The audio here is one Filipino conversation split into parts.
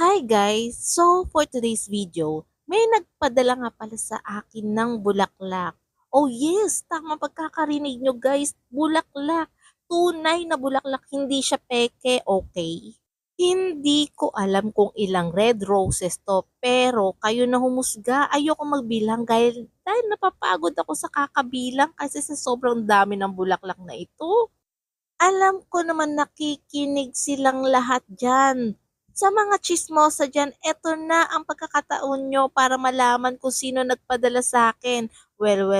Hi guys! So for today's video, may nagpadala nga pala sa akin ng bulaklak. Oh yes! Tama pagkakarinig nyo guys, bulaklak. Tunay na bulaklak, hindi siya peke, okay? Hindi ko alam kung ilang red roses to, pero kayo na humusga. Ayoko magbilang dahil napapagod ako sa kakabilang kasi sa sobrang dami ng bulaklak na ito. Alam ko naman nakikinig silang lahat dyan. Sa mga tsismosa dyan, eto na ang pagkakataon nyo para malaman kung sino nagpadala sa akin. Well,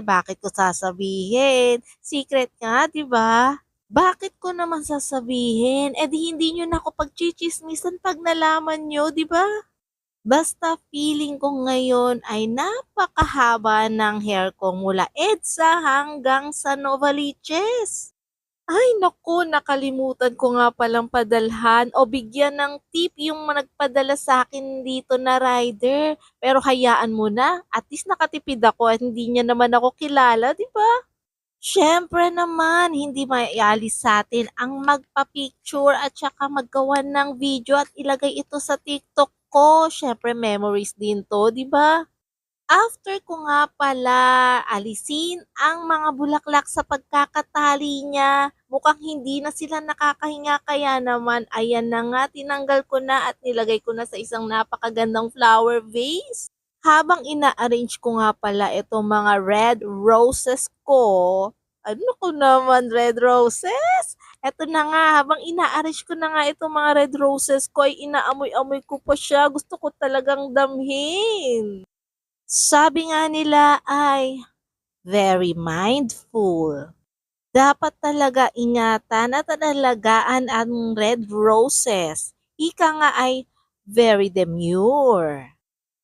bakit ko sasabihin? Secret nga, di ba? Bakit ko naman sasabihin? Eh di hindi nyo na ako pagchichismisan pag nalaman nyo, di ba? Basta feeling ko ngayon ay napakahaba ng hair ko mula EDSA hanggang sa Novaliches. Ay naku, nakalimutan ko nga palang padalhan o bigyan ng tip yung nagpadala sa akin dito na rider. Pero hayaan mo na, at least nakatipid ako at hindi niya naman ako kilala, di ba? Siyempre naman, hindi maialis sa atin ang magpa-picture at saka maggawa ng video at ilagay ito sa TikTok ko. Siyempre memories din to, di ba? After ko nga pala alisin ang mga bulaklak sa pagkakatali niya, mukhang hindi na sila nakakahinga kaya naman ayan na nga tinanggal ko na at nilagay ko na sa isang napakagandang flower vase. Habang ina-arrange ko nga pala itong mga red roses ko, ano ko naman red roses? Eto na nga, habang ina-arrange ko na nga itong mga red roses ko ay inaamoy-amoy ko pa siya. Gusto ko talagang damhin. Sabi nga nila ay very mindful. Dapat talaga ingatan at alagaan ang red roses. Ika nga ay very demure.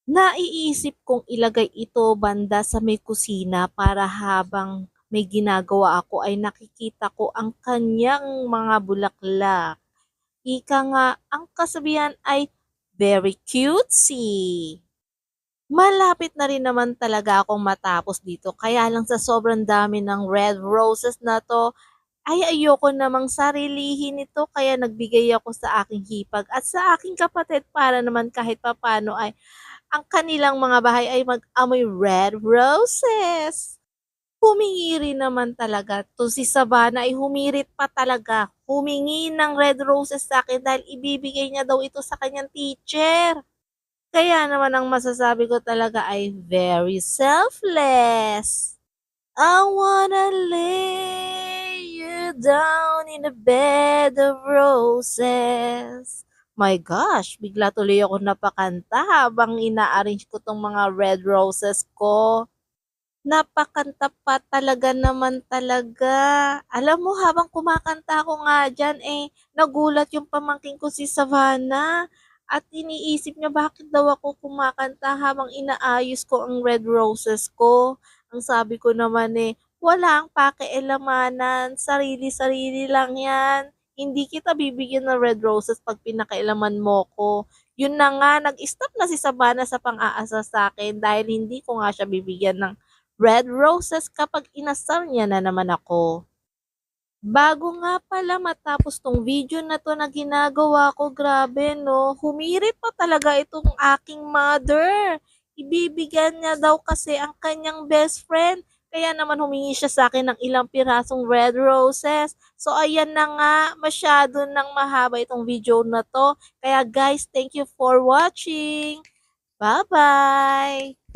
Naiisip kong ilagay ito banda sa may kusina para habang may ginagawa ako ay nakikita ko ang kanyang mga bulaklak. Ika nga, ang kasabihan ay very cutesy. Malapit na rin naman talaga akong matapos dito kaya lang sa sobrang dami ng red roses na 'to, ay ayoko namang sarilihin ito kaya nagbigay ako sa aking hipag at sa aking kapatid para naman kahit papaano ay ang kanilang mga bahay ay mag-amoy red roses. Humingi rin naman talaga 'to si Savannah ay humirit pa talaga, humingi ng red roses sa akin dahil ibibigay niya daw ito sa kanyang teacher. Kaya naman ang masasabi ko talaga ay very selfless. I wanna lay you down in a bed of roses. My gosh, bigla tuloy ako napakanta habang ina-arrange ko tong mga red roses ko. Napakanta pa talaga naman talaga. Alam mo habang kumakanta ako nga diyan, nagulat yung pamangkin ko si Savannah at iniisip niya bakit daw ako kumakanta habang inaayos ko ang red roses ko. Ang sabi ko naman wala ang pakialamanan, sarili-sarili lang yan. Hindi kita bibigyan ng red roses pag pinakailaman mo ko. Yun na nga, nag-stop na si Savannah sa pang-aasa sa akin dahil hindi ko nga siya bibigyan ng red roses kapag inasal niya na naman ako. Bago nga pala matapos tong video na to na ginagawa ko, grabe no, humirit pa talaga itong aking mother. Ibibigyan niya daw kasi ang kanyang best friend. Kaya naman humingi siya sa akin ng ilang pirasong red roses. So ayan na nga, masyado nang mahaba itong video na to. Kaya guys, thank you for watching. Bye-bye!